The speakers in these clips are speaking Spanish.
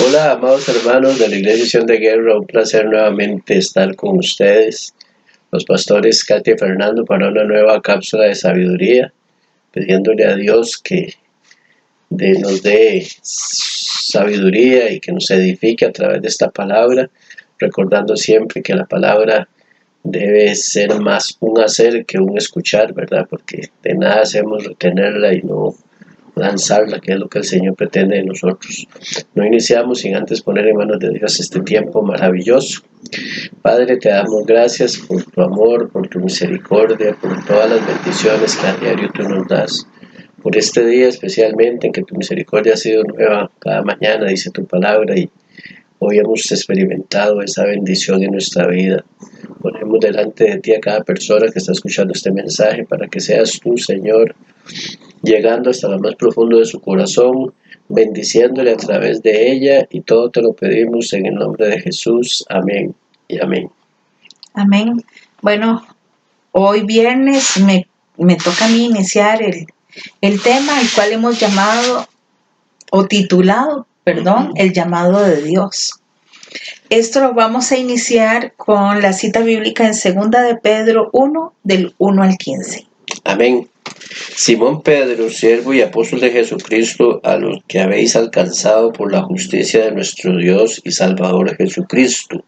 Hola, amados hermanos de la Iglesia Sion de Guerra, un placer nuevamente estar con ustedes, los pastores Katia y Fernando, para una nueva cápsula de sabiduría, pidiéndole a Dios que nos dé sabiduría y que nos edifique a través de esta palabra, recordando siempre que la palabra debe ser más un hacer que un escuchar, ¿verdad? Porque de nada hacemos retenerla y no lanzarla, que es lo que el Señor pretende de nosotros. No iniciamos sin antes poner en manos de Dios este tiempo maravilloso. Padre, te damos gracias por tu amor, por tu misericordia, por todas las bendiciones que a diario tú nos das. Por este día especialmente en que tu misericordia ha sido nueva cada mañana, dice tu palabra, y hoy hemos experimentado esa bendición en nuestra vida. Ponemos delante de ti a cada persona que está escuchando este mensaje para que seas tú, Señor, llegando hasta lo más profundo de su corazón, bendiciéndole a través de ella, y todo te lo pedimos en el nombre de Jesús. Amén y amén. Amén. Bueno, hoy viernes me toca a mí iniciar el tema al cual hemos llamado o titulado, el llamado de Dios. Esto lo vamos a iniciar con la cita bíblica en 2 de Pedro 1, del 1 al 15. Amén. Simón Pedro, siervo y apóstol de Jesucristo, a los que habéis alcanzado por la justicia de nuestro Dios y Salvador Jesucristo,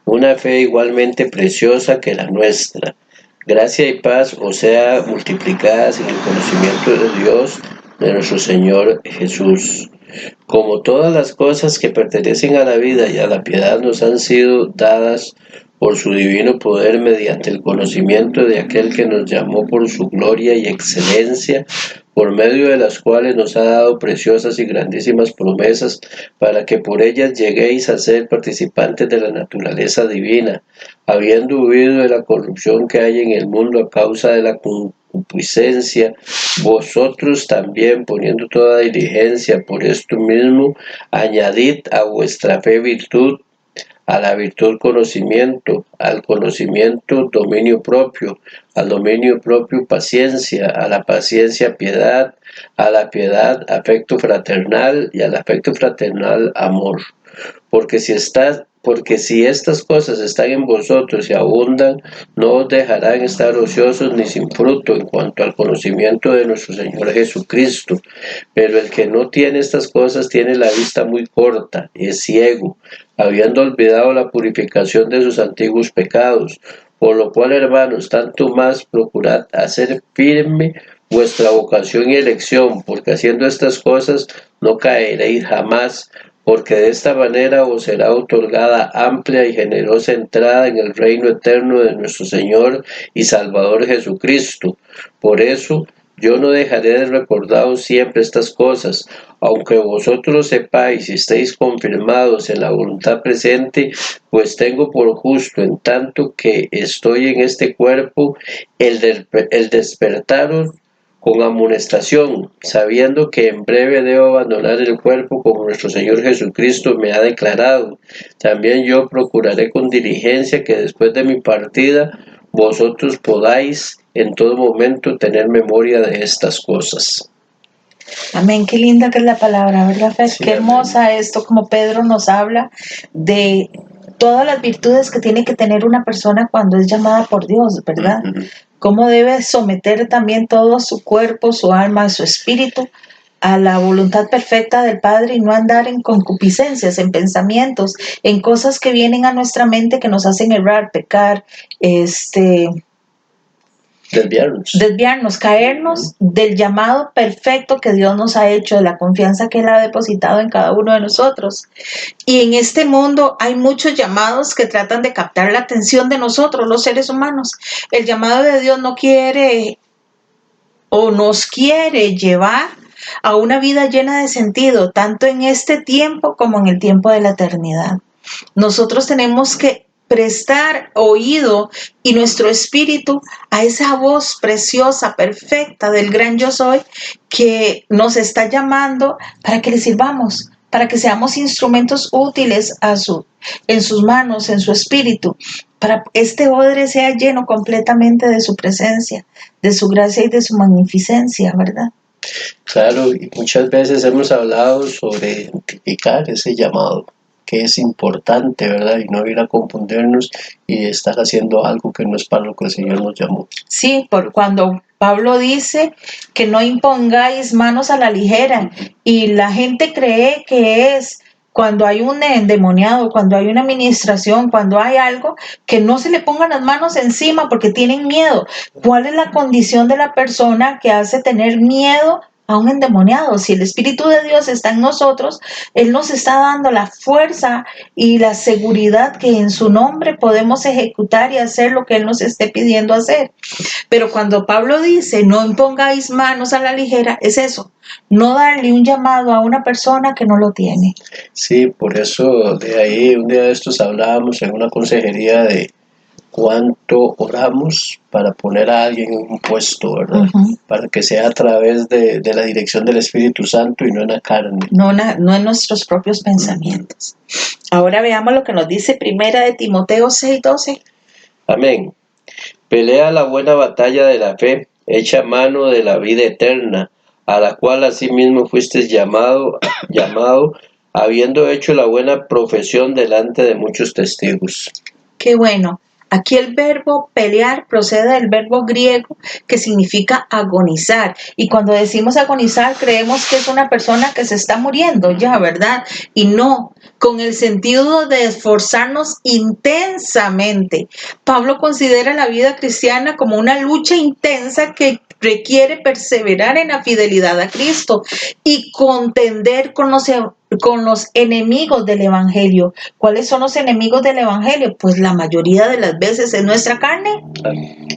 una fe igualmente preciosa que la nuestra. Gracia y paz os sea multiplicadas en el conocimiento de Dios, de nuestro Señor Jesús. Como todas las cosas que pertenecen a la vida y a la piedad nos han sido dadas por su divino poder mediante el conocimiento de aquel que nos llamó por su gloria y excelencia, por medio de las cuales nos ha dado preciosas y grandísimas promesas, para que por ellas lleguéis a ser participantes de la naturaleza divina, habiendo huido de la corrupción que hay en el mundo a causa de la concupiscencia, vosotros también, poniendo toda diligencia por esto mismo, añadid a vuestra fe virtud, a la virtud conocimiento, al conocimiento dominio propio, al dominio propio paciencia, a la paciencia piedad, a la piedad afecto fraternal y al afecto fraternal amor. Porque si estas cosas están en vosotros y abundan, no os dejarán estar ociosos ni sin fruto en cuanto al conocimiento de nuestro Señor Jesucristo. Pero el que no tiene estas cosas tiene la vista muy corta, y es ciego, habiendo olvidado la purificación de sus antiguos pecados. Por lo cual, hermanos, tanto más procurad hacer firme vuestra vocación y elección, porque haciendo estas cosas no caeréis jamás, porque de esta manera os será otorgada amplia y generosa entrada en el reino eterno de nuestro Señor y Salvador Jesucristo. Por eso, yo no dejaré de recordaros siempre estas cosas, aunque vosotros sepáis y estéis confirmados en la voluntad presente, pues tengo por justo, en tanto que estoy en este cuerpo, el despertaros con amonestación, sabiendo que en breve debo abandonar el cuerpo como nuestro Señor Jesucristo me ha declarado. También yo procuraré con diligencia que después de mi partida vosotros podáis en todo momento tener memoria de estas cosas. Amén, qué linda que es la palabra, ¿verdad, Fer? Sí, qué hermosa amén. esto, como Pedro nos habla de todas las virtudes que tiene que tener una persona cuando es llamada por Dios, ¿verdad? Cómo debe someter también todo su cuerpo, su alma, su espíritu a la voluntad perfecta del Padre y no andar en concupiscencias, en pensamientos, en cosas que vienen a nuestra mente que nos hacen errar, pecar, desviarnos, caernos del llamado perfecto que Dios nos ha hecho, de la confianza que Él ha depositado en cada uno de nosotros. Y en este mundo hay muchos llamados que tratan de captar la atención de nosotros, los seres humanos. El llamado de Dios no quiere o nos quiere llevar a una vida llena de sentido, tanto en este tiempo como en el tiempo de la eternidad. Nosotros tenemos que prestar oído y nuestro espíritu a esa voz preciosa, perfecta del gran yo soy que nos está llamando para que le sirvamos, para que seamos instrumentos útiles en sus manos, en su espíritu, para que este odre sea lleno completamente de su presencia, de su gracia y de su magnificencia, ¿verdad? Claro, y muchas veces hemos hablado sobre identificar ese llamado, que es importante, ¿verdad? Y no ir a confundirnos y estar haciendo algo que no es para lo que el Señor nos llamó. Sí, por cuando Pablo dice que no impongáis manos a la ligera y la gente cree que es cuando hay un endemoniado, cuando hay una administración, cuando hay algo, que no se le pongan las manos encima porque tienen miedo. ¿Cuál es la condición de la persona que hace tener miedo a un endemoniado? Si el Espíritu de Dios está en nosotros, Él nos está dando la fuerza y la seguridad que en su nombre podemos ejecutar y hacer lo que Él nos esté pidiendo hacer. Pero cuando Pablo dice, no impongáis manos a la ligera, es eso, no darle un llamado a una persona que no lo tiene. Sí, por eso de ahí un día de estos hablábamos en una consejería de cuánto oramos para poner a alguien en un puesto, ¿verdad? Para que sea a través de la dirección del Espíritu Santo y no en la carne. No en nuestros propios pensamientos. Ahora veamos lo que nos dice Primera de Timoteo 6:12. Amén. Pelea la buena batalla de la fe, echa mano de la vida eterna, a la cual asimismo fuiste llamado, habiendo hecho la buena profesión delante de muchos testigos. Qué bueno. Aquí el verbo pelear procede del verbo griego que significa agonizar. Y cuando decimos agonizar, creemos que es una persona que se está muriendo ya, ¿verdad? Y no, con el sentido de esforzarnos intensamente. Pablo considera la vida cristiana como una lucha intensa que requiere perseverar en la fidelidad a Cristo y contender con los enemigos del Evangelio. ¿Cuáles son los enemigos del Evangelio? Pues la mayoría de las veces es nuestra carne.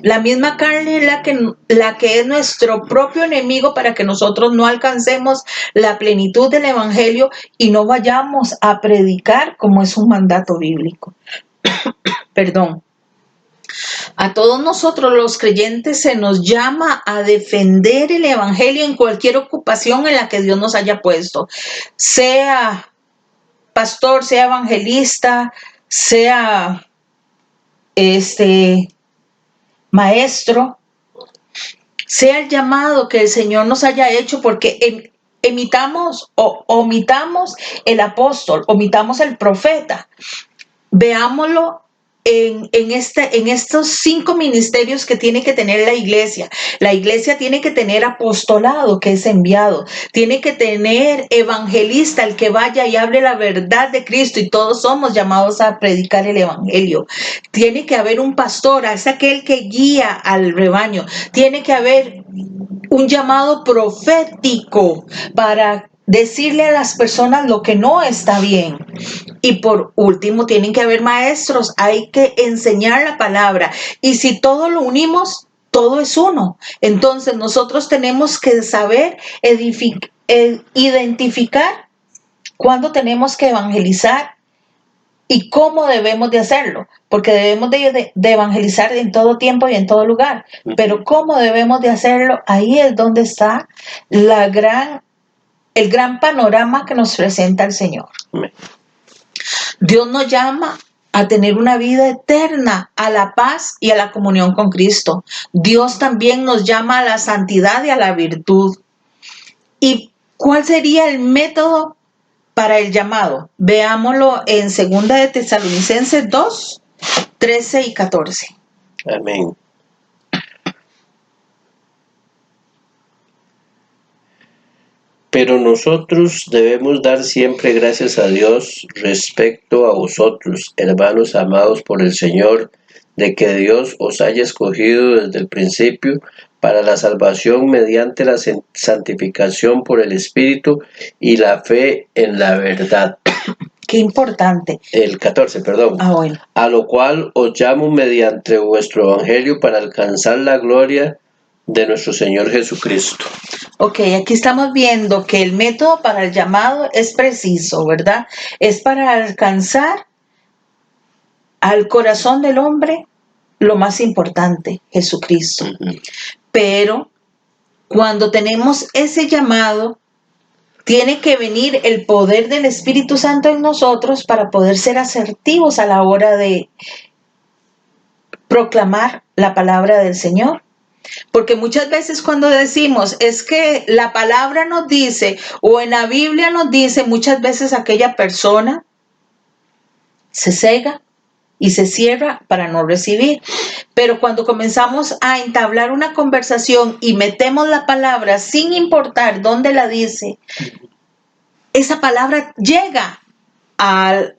La misma carne es la que es nuestro propio enemigo para que nosotros no alcancemos la plenitud del Evangelio y no vayamos a predicar como es un mandato bíblico. Perdón. A todos nosotros los creyentes se nos llama a defender el Evangelio en cualquier ocupación en la que Dios nos haya puesto, sea pastor, sea evangelista, sea maestro, sea el llamado que el Señor nos haya hecho, porque omitamos el apóstol, omitamos el profeta. Veámoslo en estos 5 ministerios que tiene que tener la iglesia. La iglesia tiene que tener apostolado, que es enviado. Tiene que tener evangelista, el que vaya y hable la verdad de Cristo, y todos somos llamados a predicar el evangelio. Tiene que haber un pastor, es aquel que guía al rebaño. Tiene que haber un llamado profético para decirle a las personas lo que no está bien. Y por último, tienen que haber maestros, hay que enseñar la palabra. Y si todo lo unimos, todo es uno. Entonces nosotros tenemos que saber identificar cuándo tenemos que evangelizar y cómo debemos de hacerlo, porque debemos de evangelizar en todo tiempo y en todo lugar, pero cómo debemos de hacerlo, ahí es donde está el gran panorama que nos presenta el Señor. Dios nos llama a tener una vida eterna, a la paz y a la comunión con Cristo. Dios también nos llama a la santidad y a la virtud. ¿Y cuál sería el método para el llamado? Veámoslo en 2 de Tesalonicenses 2, 13 y 14. Amén. Pero nosotros debemos dar siempre gracias a Dios respecto a vosotros, hermanos amados por el Señor, de que Dios os haya escogido desde el principio para la salvación mediante la santificación por el Espíritu y la fe en la verdad. Qué importante. El 14, perdón. Bueno. A lo cual os llamo mediante vuestro evangelio para alcanzar la gloria de nuestro Señor Jesucristo. Ok, aquí estamos viendo que el método para el llamado es preciso, ¿verdad? Es para alcanzar al corazón del hombre lo más importante, Jesucristo. Pero cuando tenemos ese llamado, tiene que venir el poder del Espíritu Santo en nosotros para poder ser asertivos a la hora de proclamar la palabra del Señor. Porque muchas veces cuando decimos, es que la palabra nos dice, o en la Biblia nos dice, muchas veces aquella persona se cega y se cierra para no recibir. Pero cuando comenzamos a entablar una conversación y metemos la palabra sin importar dónde la dice, esa palabra llega al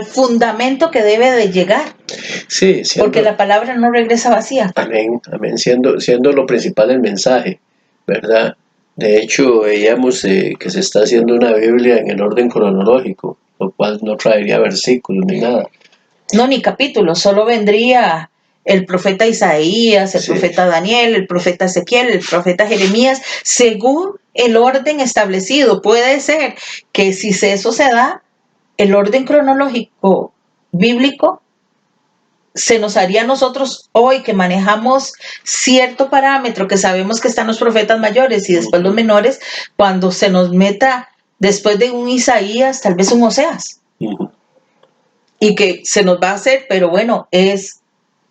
fundamento que debe de llegar. Sí, porque la palabra no regresa vacía. Amén, amén, siendo lo principal el mensaje, ¿verdad? De hecho, veíamos que se está haciendo una Biblia en el orden cronológico, lo cual no traería versículos ni nada. No, ni capítulos, solo vendría el profeta Isaías, el profeta Daniel, el profeta Ezequiel, el profeta Jeremías, según el orden establecido. Puede ser que si eso se da, el orden cronológico bíblico se nos haría a nosotros hoy que manejamos cierto parámetro, que sabemos que están los profetas mayores y después los menores, cuando se nos meta después de un Isaías, tal vez un Oseas. Y que se nos va a hacer, pero bueno, es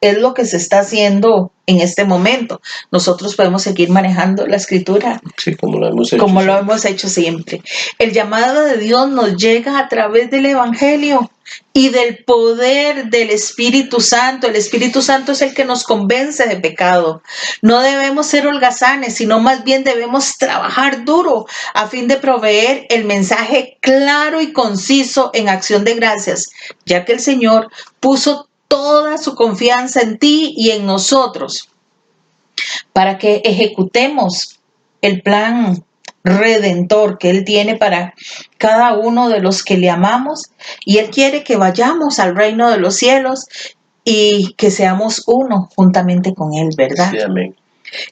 lo que se está haciendo en este momento. Nosotros podemos seguir manejando la escritura. Sí, como lo hemos hecho. Como lo hemos hecho siempre. El llamado de Dios nos llega a través del Evangelio y del poder del Espíritu Santo. El Espíritu Santo es el que nos convence de pecado. No debemos ser holgazanes, sino más bien debemos trabajar duro a fin de proveer el mensaje claro y conciso en acción de gracias, ya que el Señor puso toda su confianza en ti y en nosotros para que ejecutemos el plan redentor que Él tiene para cada uno de los que le amamos, y Él quiere que vayamos al reino de los cielos y que seamos uno juntamente con Él, ¿verdad? Sí, amén.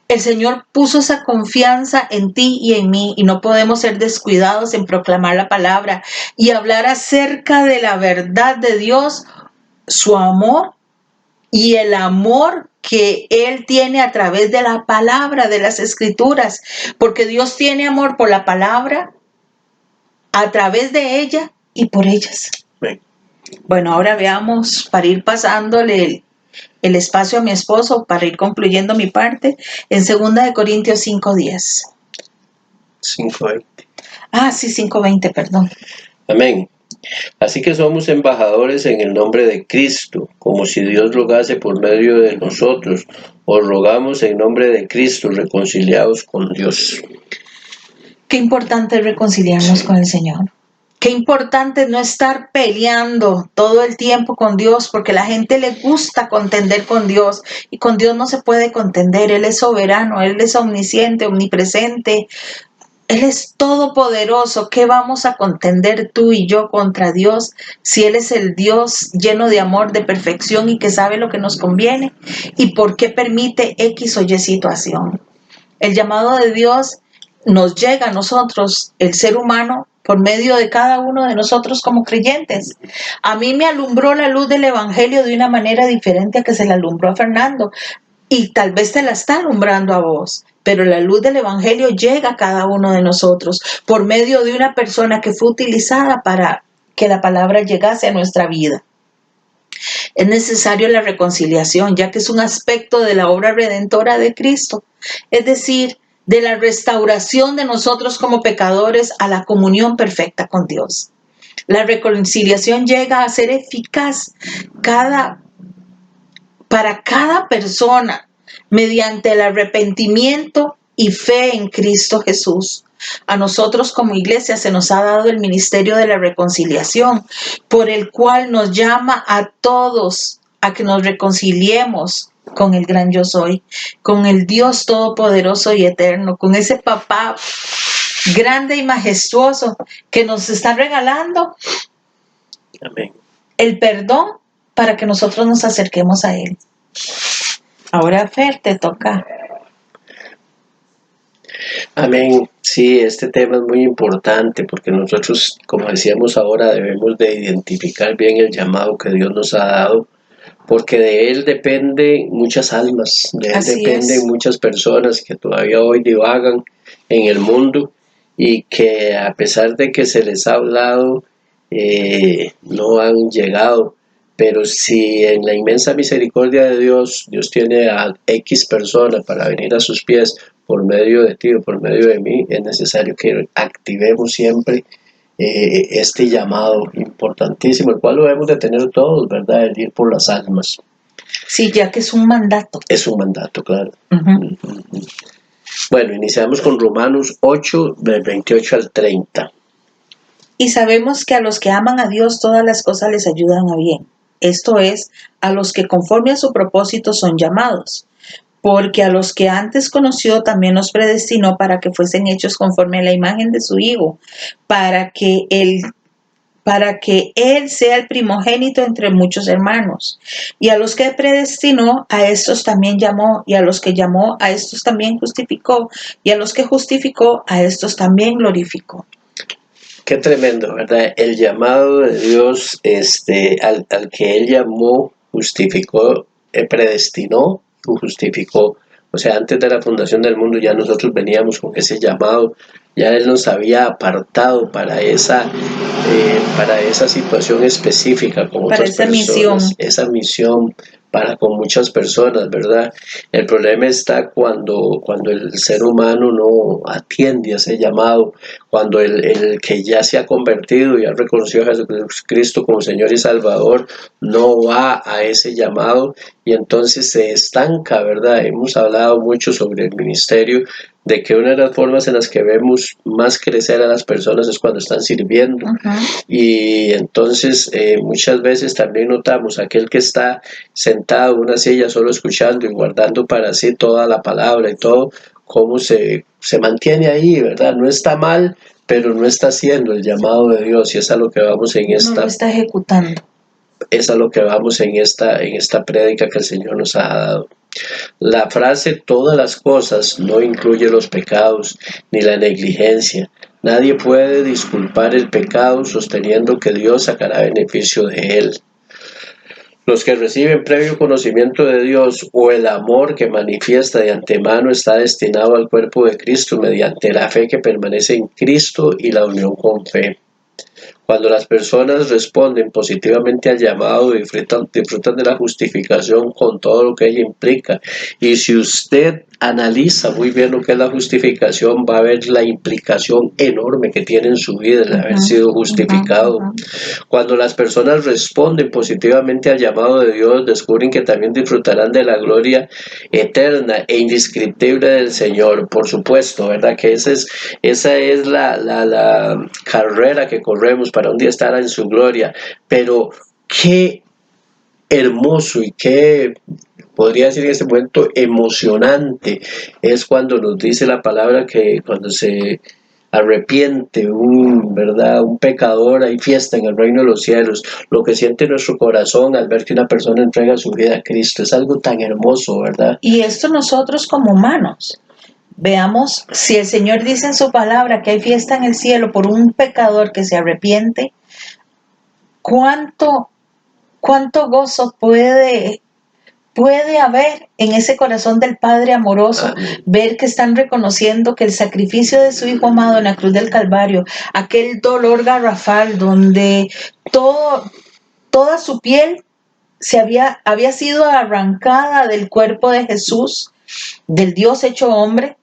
El Señor puso esa confianza en ti y en mí y no podemos ser descuidados en proclamar la palabra y hablar acerca de la verdad de Dios, su amor y el amor que Él tiene a través de la palabra, de las escrituras, porque Dios tiene amor por la palabra, a través de ella y por ellas. Bien. Bueno, ahora veamos, para ir pasándole el espacio a mi esposo, para ir concluyendo mi parte, en 2 Corintios 5:10. 5:20. Sí, 5:20, perdón. Amén. Así que somos embajadores en el nombre de Cristo, como si Dios rogase por medio de nosotros. Os rogamos en nombre de Cristo, reconciliados con Dios. Qué importante es reconciliarnos con el Señor. Qué importante es no estar peleando todo el tiempo con Dios, porque a la gente le gusta contender con Dios y con Dios no se puede contender. Él es soberano, Él es omnisciente, omnipresente. Él es todopoderoso. ¿Qué vamos a contender tú y yo contra Dios si Él es el Dios lleno de amor, de perfección y que sabe lo que nos conviene? ¿Y por qué permite X o Y situación? El llamado de Dios nos llega a nosotros, el ser humano, por medio de cada uno de nosotros como creyentes. A mí me alumbró la luz del Evangelio de una manera diferente a que se la alumbró a Fernando. Y tal vez te la está alumbrando a vos, pero la luz del Evangelio llega a cada uno de nosotros por medio de una persona que fue utilizada para que la palabra llegase a nuestra vida. Es necesario la reconciliación, ya que es un aspecto de la obra redentora de Cristo, es decir, de la restauración de nosotros como pecadores a la comunión perfecta con Dios. La reconciliación llega a ser eficaz para cada persona mediante el arrepentimiento y fe en Cristo Jesús. A nosotros como iglesia se nos ha dado el ministerio de la reconciliación, por el cual nos llama a todos a que nos reconciliemos con el gran yo soy, con el Dios todopoderoso y eterno, con ese papá grande y majestuoso que nos está regalando Amén. el perdón para que nosotros nos acerquemos a Él. Ahora, Fer, te toca. Amén. Sí, este tema es muy importante porque nosotros, como decíamos ahora, debemos de identificar bien el llamado que Dios nos ha dado, porque de Él dependen muchas almas, de Él dependen muchas personas que todavía hoy divagan en el mundo y que a pesar de que se les ha hablado, no han llegado Pero si en la inmensa misericordia de Dios, Dios tiene a X persona para venir a sus pies por medio de ti o por medio de mí, es necesario que activemos siempre este llamado importantísimo, el cual lo debemos de tener todos, ¿verdad? El ir por las almas. Sí, ya que es un mandato. Es un mandato, claro. Bueno, iniciamos con Romanos 8, del 28 al 30. Y sabemos que a los que aman a Dios todas las cosas les ayudan a bien. Esto es, a los que conforme a su propósito son llamados. Porque a los que antes conoció también los predestinó para que fuesen hechos conforme a la imagen de su Hijo, para que él sea el primogénito entre muchos hermanos. Y a los que predestinó, a estos también llamó, y a los que llamó, a estos también justificó, y a los que justificó, a estos también glorificó. Qué tremendo, ¿verdad? El llamado de Dios, al que Él llamó, justificó, predestinó y justificó. O sea, antes de la fundación del mundo ya nosotros veníamos con ese llamado, ya Él nos había apartado para esa situación específica con otras personas, esa misión para con muchas personas, ¿verdad? El problema está cuando el ser humano no atiende a ese llamado, cuando el que ya se ha convertido y ha reconocido a Jesucristo como Señor y Salvador no va a ese llamado y entonces se estanca, ¿verdad? Hemos hablado mucho sobre el ministerio, de que una de las formas en las que vemos más crecer a las personas es cuando están sirviendo. Y entonces muchas veces también notamos aquel que está sentado en una silla solo escuchando y guardando para sí toda la palabra y todo, cómo se mantiene ahí, ¿verdad? No está mal, pero no está haciendo el llamado de Dios, y es a lo que vamos en esta... No lo está ejecutando. Es a lo que vamos en esta prédica que el Señor nos ha dado. La frase todas las cosas no incluye los pecados ni la negligencia. Nadie puede disculpar el pecado sosteniendo que Dios sacará beneficio de él. Los que reciben previo conocimiento de Dios o el amor que manifiesta de antemano está destinado al cuerpo de Cristo mediante la fe que permanece en Cristo y la unión con fe. Cuando las personas responden positivamente al llamado, disfrutan de la justificación con todo lo que ella implica. Y si usted analiza muy bien lo que es la justificación, va a ver la implicación enorme que tiene en su vida el haber sido justificado. Cuando las personas responden positivamente al llamado de Dios, descubren que también disfrutarán de la gloria eterna e indescriptible del Señor. Por supuesto, ¿verdad? Que esa es la carrera que corremos para un día estar en su gloria. Pero qué hermoso y qué, podría decir en este momento, emocionante es cuando nos dice la palabra que cuando se arrepiente un pecador, hay fiesta en el reino de los cielos. Lo que siente nuestro corazón al ver que una persona entrega su vida a Cristo es algo tan hermoso, ¿verdad? Y esto nosotros como humanos, veamos, si el Señor dice en su palabra que hay fiesta en el cielo por un pecador que se arrepiente, ¿cuánto gozo puede haber en ese corazón del Padre amoroso? Amén. Ver que están reconociendo que el sacrificio de su Hijo amado en la cruz del Calvario, aquel dolor garrafal donde toda su piel había sido arrancada del cuerpo de Jesús, del Dios hecho hombre,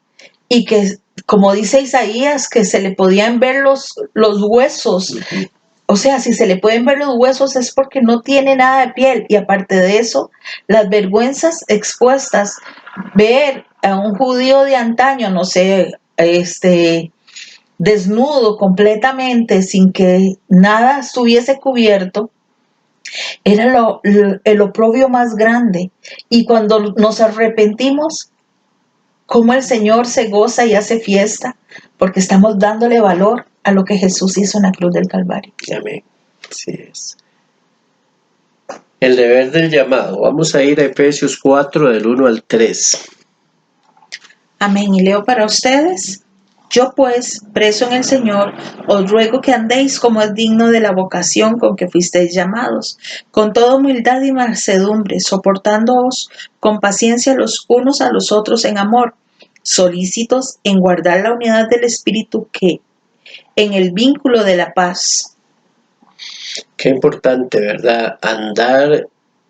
y que, como dice Isaías, que se le podían ver los huesos. O sea, si se le pueden ver los huesos es porque no tiene nada de piel. Y aparte de eso, las vergüenzas expuestas, ver a un judío de antaño, no sé, desnudo completamente, sin que nada estuviese cubierto, era el oprobio más grande. Y cuando nos arrepentimos, cómo el Señor se goza y hace fiesta, porque estamos dándole valor a lo que Jesús hizo en la cruz del Calvario. Amén. Así es. El deber del llamado. Vamos a ir a Efesios 4, del 1 al 3. Amén. Y leo para ustedes. Yo pues, preso en el Señor, os ruego que andéis como es digno de la vocación con que fuisteis llamados, con toda humildad y mansedumbre, soportándoos con paciencia los unos a los otros en amor, solícitos en guardar la unidad del Espíritu, que en el vínculo de la paz. Qué importante, ¿verdad? Andar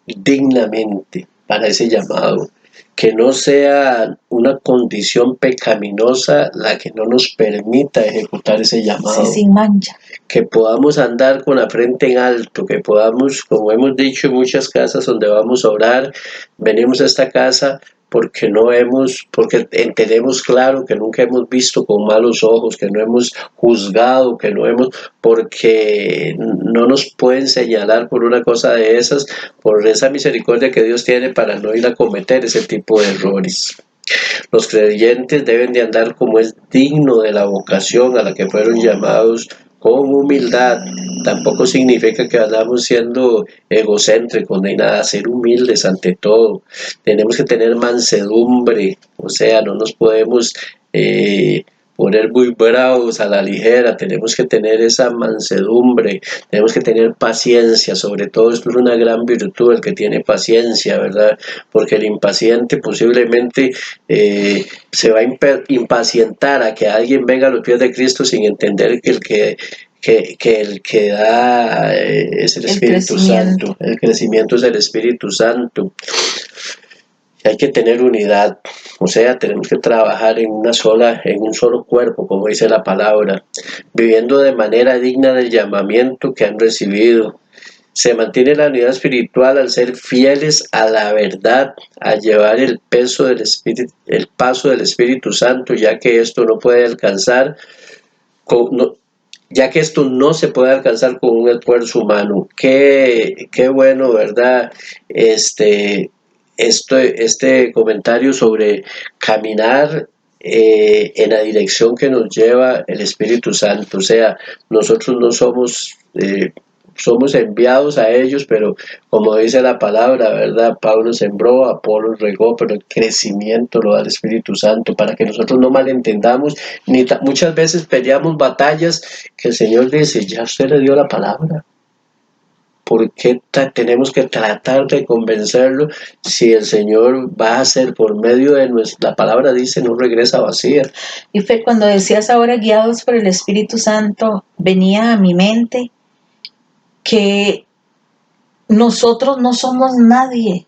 dignamente para ese llamado. Que no sea una condición pecaminosa la que no nos permita ejecutar ese Sí, llamado. sin mancha. Que podamos andar con la frente en alto, que podamos, como hemos dicho en muchas casas donde vamos a orar, venimos a esta casa porque tenemos claro que nunca hemos visto con malos ojos, que no hemos juzgado, porque no nos pueden señalar por una cosa de esas, por esa misericordia que Dios tiene para no ir a cometer ese tipo de errores. Los creyentes deben de andar como es digno de la vocación a la que fueron llamados, con humildad. Tampoco significa que andamos siendo egocéntricos ni nada, ser humildes ante todo. Tenemos que tener mansedumbre, o sea, no nos podemos poner muy bravos a la ligera, tenemos que tener esa mansedumbre, tenemos que tener paciencia, sobre todo esto es una gran virtud, el que tiene paciencia, ¿verdad? Porque el impaciente posiblemente se va a impacientar a que alguien venga a los pies de Cristo sin entender que el que da es el Espíritu Santo, el crecimiento es el Espíritu Santo. Hay que tener unidad, o sea, tenemos que trabajar en un solo cuerpo, como dice la palabra, viviendo de manera digna del llamamiento que han recibido. Se mantiene la unidad espiritual al ser fieles a la verdad, a llevar el paso del Espíritu Santo, ya que esto no se puede alcanzar con un esfuerzo humano. Qué bueno, ¿verdad? Este comentario sobre caminar en la dirección que nos lleva el Espíritu Santo. O sea, nosotros no somos enviados a ellos, pero como dice la palabra, ¿verdad? Pablo sembró, Apolo regó, pero el crecimiento lo da el Espíritu Santo, para que nosotros no malentendamos, muchas veces peleamos batallas que el Señor dice, ya usted le dio la palabra. ¿Por qué tenemos que tratar de convencerlo si el Señor va a hacer por medio de la palabra dice no regresa vacía? Y fue cuando decías ahora guiados por el Espíritu Santo, venía a mi mente que nosotros no somos nadie,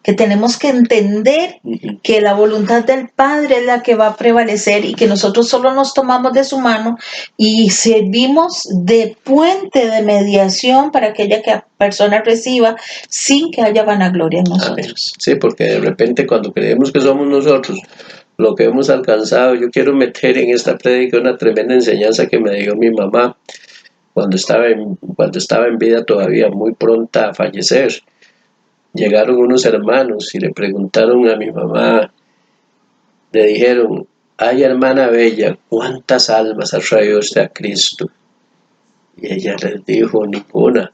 que tenemos que entender que la voluntad del Padre es la que va a prevalecer y que nosotros solo nos tomamos de su mano y servimos de puente de mediación para que aquella persona reciba sin que haya vanagloria en nosotros. Sí, porque de repente cuando creemos que somos nosotros lo que hemos alcanzado, yo quiero meter en esta prédica una tremenda enseñanza que me dio mi mamá cuando estaba en vida todavía, muy pronta a fallecer. Llegaron unos hermanos y le preguntaron a mi mamá, le dijeron, ay hermana bella, ¿cuántas almas ha traído usted a Cristo? Y ella les dijo, ninguna,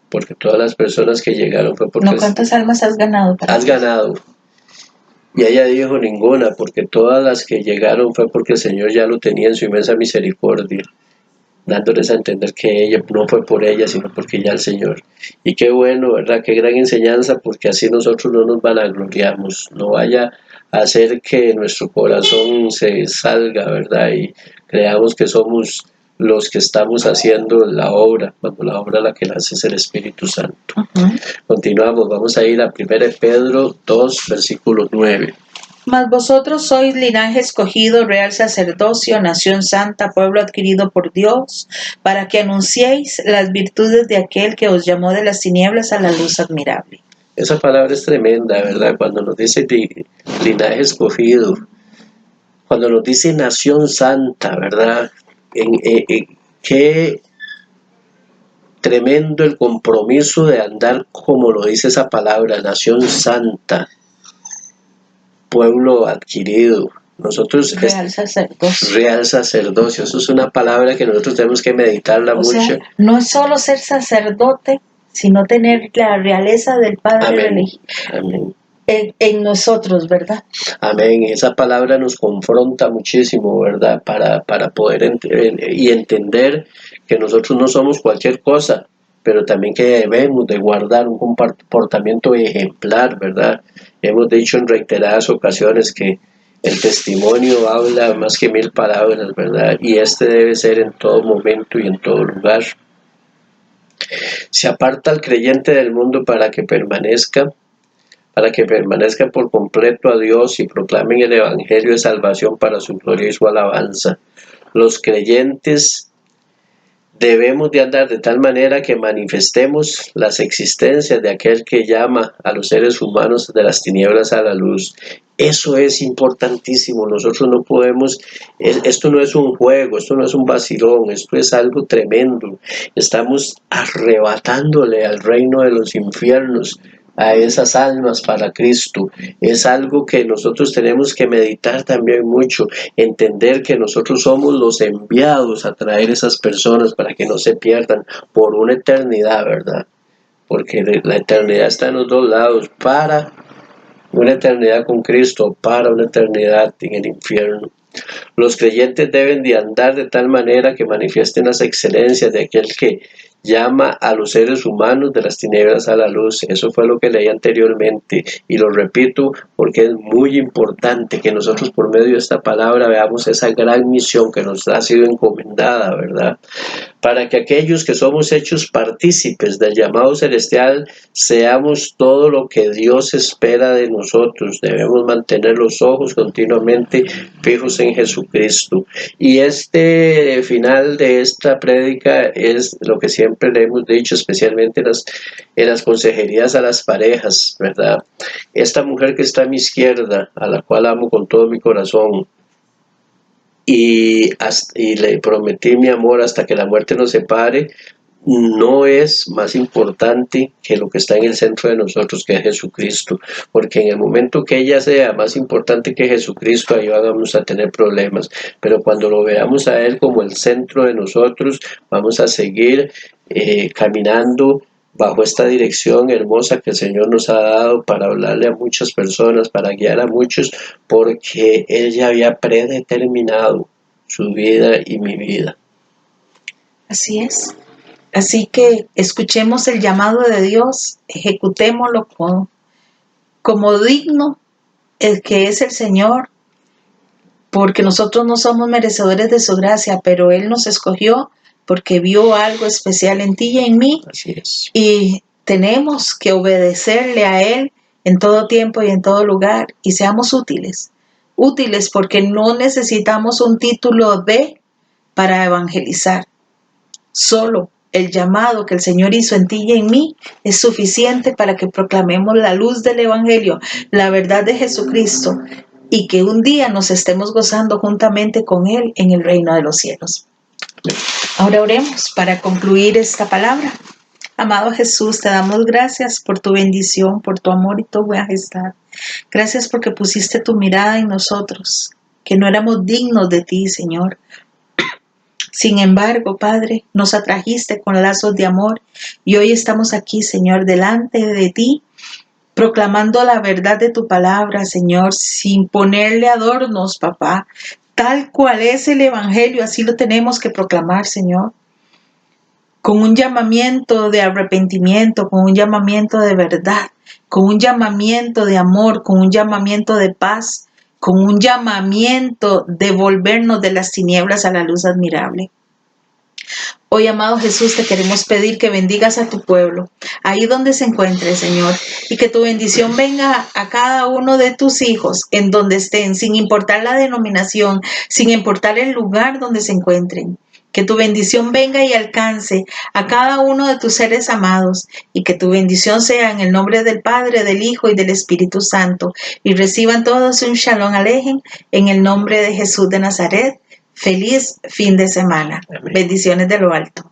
porque todas las personas que llegaron fue porque... No, ¿cuántas almas has ganado? Has ganado. Y ella dijo, ninguna, porque todas las que llegaron fue porque el Señor ya lo tenía en su inmensa misericordia, dándoles a entender que ella no fue por ella, sino porque ya el Señor. Y qué bueno, ¿verdad? Qué gran enseñanza, porque así nosotros no nos vanagloriamos, no vaya a hacer que nuestro corazón se salga, ¿verdad? Y creamos que somos los que estamos haciendo la obra, cuando la obra la que la hace es el Espíritu Santo. Continuamos, vamos a ir a 1 Pedro 2, versículo 9. Mas vosotros sois linaje escogido, real sacerdocio, nación santa, pueblo adquirido por Dios, para que anunciéis las virtudes de aquel que os llamó de las tinieblas a la luz admirable. Esa palabra es tremenda, ¿verdad? Cuando nos dice linaje escogido, cuando nos dice nación santa, ¿verdad? Qué tremendo el compromiso de andar como lo dice esa palabra, nación santa, pueblo adquirido. Nosotros real sacerdocio. Real sacerdocio, eso es una palabra que nosotros tenemos que meditarla mucho. Sea, no es solo ser sacerdote, sino tener la realeza del Padre elegido. Amén. En nosotros, ¿verdad? Amén. Esa palabra nos confronta muchísimo, ¿verdad? Para poder entender que nosotros no somos cualquier cosa, pero también que debemos de guardar un comportamiento ejemplar, ¿verdad? Hemos dicho en reiteradas ocasiones que el testimonio habla más que 1000 palabras, ¿verdad? Y este debe ser en todo momento y en todo lugar. Se aparta al creyente del mundo para que permanezcan por completo a Dios y proclamen el Evangelio de salvación para su gloria y su alabanza. Los creyentes debemos de andar de tal manera que manifestemos las existencias de aquel que llama a los seres humanos de las tinieblas a la luz. Eso es importantísimo. Nosotros no podemos, esto no es un juego, esto no es un vacilón, esto es algo tremendo. Estamos arrebatándole al reino de los infiernos a esas almas para Cristo. Es algo que nosotros tenemos que meditar también mucho, entender que nosotros somos los enviados a traer esas personas para que no se pierdan por una eternidad, ¿verdad? Porque la eternidad está en los dos lados, para una eternidad con Cristo, para una eternidad en el infierno. Los creyentes deben de andar de tal manera que manifiesten las excelencias de aquel que llama a los seres humanos de las tinieblas a la luz. Eso fue lo que leí anteriormente y lo repito porque es muy importante que nosotros por medio de esta palabra veamos esa gran misión que nos ha sido encomendada, ¿verdad? Para que aquellos que somos hechos partícipes del llamado celestial seamos todo lo que Dios espera de nosotros. Debemos mantener los ojos continuamente fijos en Jesucristo. Y este final de esta prédica es lo que siempre le hemos dicho, especialmente en las consejerías a las parejas, ¿verdad? Esta mujer que está a mi izquierda, a la cual amo con todo mi corazón, y le prometí mi amor hasta que la muerte nos separe, no es más importante que lo que está en el centro de nosotros, que es Jesucristo, porque en el momento que ella sea más importante que Jesucristo, ahí vamos a tener problemas, pero cuando lo veamos a Él como el centro de nosotros, vamos a seguir caminando bajo esta dirección hermosa que el Señor nos ha dado para hablarle a muchas personas, para guiar a muchos, porque Él ya había predeterminado su vida y mi vida. Así es. Así que escuchemos el llamado de Dios, ejecutémoslo como digno el que es el Señor, porque nosotros no somos merecedores de su gracia, pero Él nos escogió porque vio algo especial en ti y en mí. Así es. Y tenemos que obedecerle a Él en todo tiempo y en todo lugar y seamos útiles porque no necesitamos un título para evangelizar. Solo el llamado que el Señor hizo en ti y en mí es suficiente para que proclamemos la luz del Evangelio, la verdad de Jesucristo, y que un día nos estemos gozando juntamente con Él en el reino de los cielos. Ahora oremos para concluir esta palabra. Amado Jesús, te damos gracias por tu bendición, por tu amor y tu majestad. Gracias porque pusiste tu mirada en nosotros, que no éramos dignos de ti, Señor. Sin embargo, Padre, nos atrajiste con lazos de amor y hoy estamos aquí, Señor, delante de ti, proclamando la verdad de tu palabra, Señor, sin ponerle adornos, papá. Tal cual es el Evangelio, así lo tenemos que proclamar, Señor. Con un llamamiento de arrepentimiento, con un llamamiento de verdad, con un llamamiento de amor, con un llamamiento de paz, con un llamamiento de volvernos de las tinieblas a la luz admirable. Hoy, amado Jesús, te queremos pedir que bendigas a tu pueblo, ahí donde se encuentre, Señor, y que tu bendición venga a cada uno de tus hijos, en donde estén, sin importar la denominación, sin importar el lugar donde se encuentren. Que tu bendición venga y alcance a cada uno de tus seres amados y que tu bendición sea en el nombre del Padre, del Hijo y del Espíritu Santo y reciban todos un shalom alejem en el nombre de Jesús de Nazaret. Feliz fin de semana. Amén. Bendiciones de lo alto.